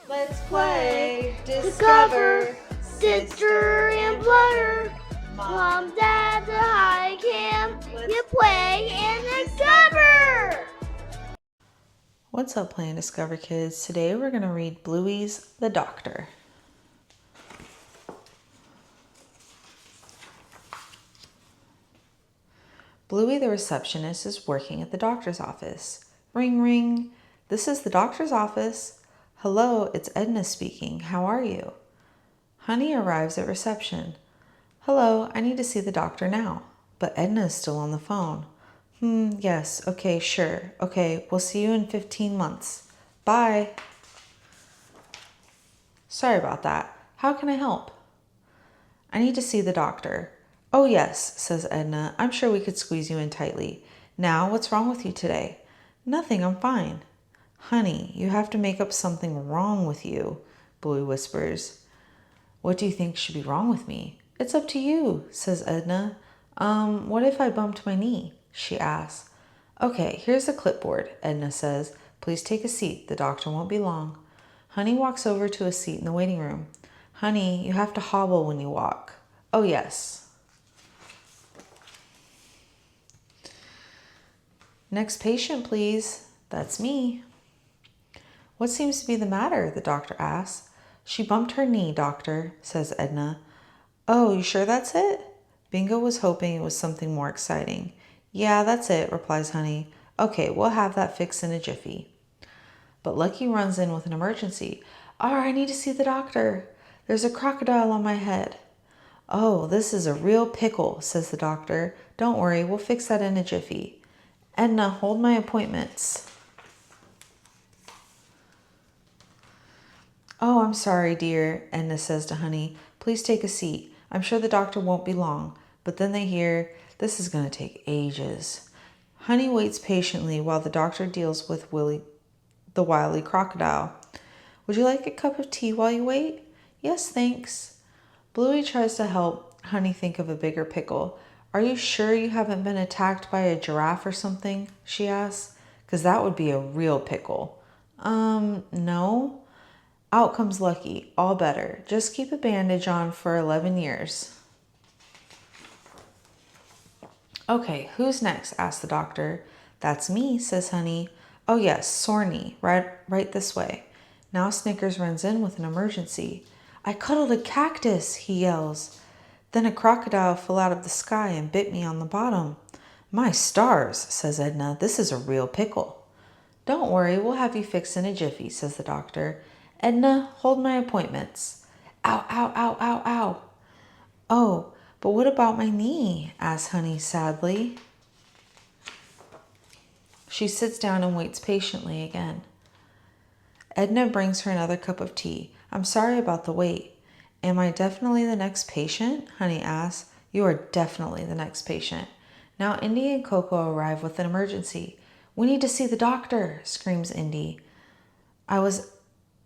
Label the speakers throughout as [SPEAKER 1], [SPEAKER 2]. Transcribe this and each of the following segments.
[SPEAKER 1] Let's play, discover, sister and brother, mom, dad, the high camp, you play and discover.
[SPEAKER 2] What's up, Play and Discover kids? Today we're going to read Bluey's The Doctor. Bluey the receptionist is working at the doctor's office. Ring, ring. This is the doctor's office. Hello, it's Edna speaking. How are you? Honey arrives at reception. Hello, I need to see the doctor now. But Edna is still on the phone. Yes, okay, sure. Okay, we'll see you in 15 months. Bye. Sorry about that. How can I help? I need to see the doctor. Oh, yes, says Edna. I'm sure we could squeeze you in tightly. Now, what's wrong with you today? Nothing, I'm fine. Honey, you have to make up something wrong with you, Bluey whispers. What do you think should be wrong with me? It's up to you, says Edna. What if I bumped my knee? She asks. Okay, here's a clipboard, Edna says. Please take a seat. The doctor won't be long. Honey walks over to a seat in the waiting room. Honey, you have to hobble when you walk. Oh, yes. Next patient, please. That's me. What seems to be the matter? The doctor asks. She bumped her knee, doctor, says Edna. Oh, you sure that's it? Bingo was hoping it was something more exciting. Yeah, that's it, replies Honey. Okay, we'll have that fixed in a jiffy. But Lucky runs in with an emergency. I need to see the doctor. There's a crocodile on my head. Oh, this is a real pickle, says the doctor. Don't worry, we'll fix that in a jiffy. Edna, hold my appointments. Oh, I'm sorry, dear, Edna says to Honey. Please take a seat. I'm sure the doctor won't be long. But then they hear, this is going to take ages. Honey waits patiently while the doctor deals with Willie, the wily crocodile. Would you like a cup of tea while you wait? Yes, thanks. Bluey tries to help Honey think of a bigger pickle. Are you sure you haven't been attacked by a giraffe or something? She asks. 'Cause that would be a real pickle. No. Out comes Lucky, all better. Just keep a bandage on for 11 years. Okay, who's next? Asks the doctor. That's me, says Honey. Oh yes, sore knee, right this way. Now Snickers runs in with an emergency. I cuddled a cactus, he yells. Then a crocodile fell out of the sky and bit me on the bottom. My stars, says Edna, this is a real pickle. Don't worry, we'll have you fixed in a jiffy, says the doctor. Edna, hold my appointments. Ow, ow, ow, ow, ow. Oh, but what about my knee? Asks Honey sadly. She sits down and waits patiently again. Edna brings her another cup of tea. I'm sorry about the wait. Am I definitely the next patient? Honey asks. You are definitely the next patient. Now Indy and Coco arrive with an emergency. We need to see the doctor, screams Indy. I was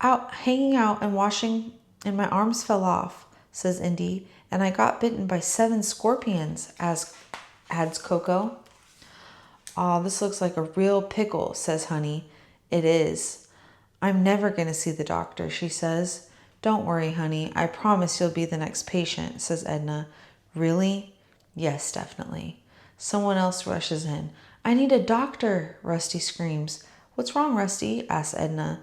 [SPEAKER 2] out hanging out and washing and my arms fell off, says Indy, and I got bitten by 7 scorpions, adds Coco. Aw, this looks like a real pickle, says Honey. It is. I'm never going to see the doctor, she says. Don't worry, Honey. I promise you'll be the next patient, says Edna. Really? Yes, definitely. Someone else rushes in. I need a doctor, Rusty screams. What's wrong, Rusty? asks Edna.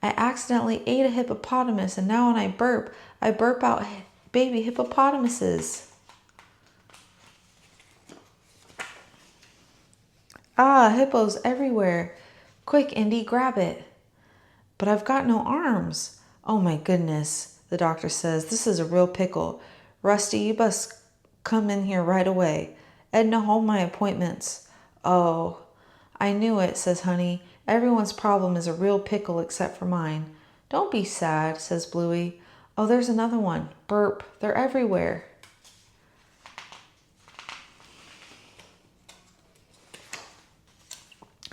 [SPEAKER 2] I accidentally ate a hippopotamus and now when I burp out baby hippopotamuses. Ah, hippos everywhere. Quick, Indy, grab it. But I've got no arms. Oh my goodness, the doctor says. This is a real pickle. Rusty, you must come in here right away. Edna, hold my appointments. Oh, I knew it, says Honey. Everyone's problem is a real pickle except for mine. Don't be sad, says Bluey. Oh, there's another one. Burp. They're everywhere.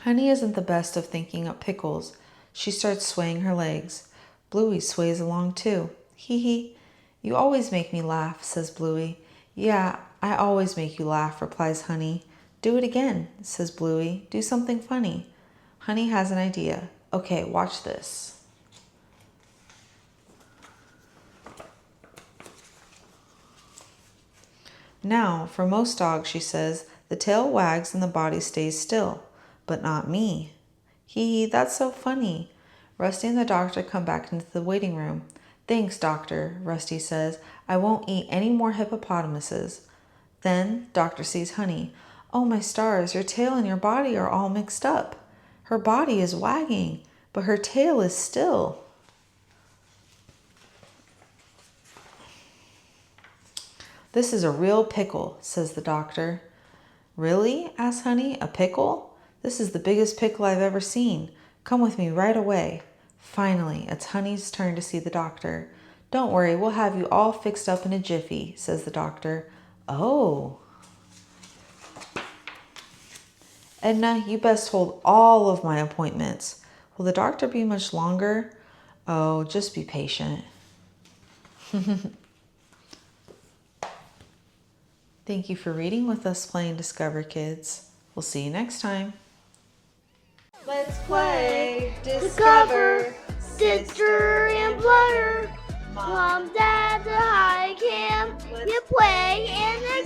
[SPEAKER 2] Honey isn't the best of thinking up pickles. She starts swaying her legs. Bluey sways along too. Hee hee. You always make me laugh, says Bluey. Yeah, I always make you laugh, replies Honey. Do it again, says Bluey. Do something funny. Honey has an idea. Okay, watch this. Now, for most dogs, she says, the tail wags and the body stays still, but not me. Hee, that's so funny. Rusty and the doctor come back into the waiting room. Thanks, doctor, Rusty says. I won't eat any more hippopotamuses. Then, doctor sees Honey. Oh, my stars, your tail and your body are all mixed up. Her body is wagging, but her tail is still. This is a real pickle, says the doctor. Really? asks Honey. A pickle? This is the biggest pickle I've ever seen. Come with me right away. Finally, it's Honey's turn to see the doctor. Don't worry, we'll have you all fixed up in a jiffy, says the doctor. Oh. Edna, you best hold all of my appointments. Will the doctor be much longer? Oh, just be patient. Thank you for reading with us playing Discover Kids. We'll see you next time.
[SPEAKER 1] Let's play Discover, Sister and Brother. Mom, Dad, the high camp. You play in the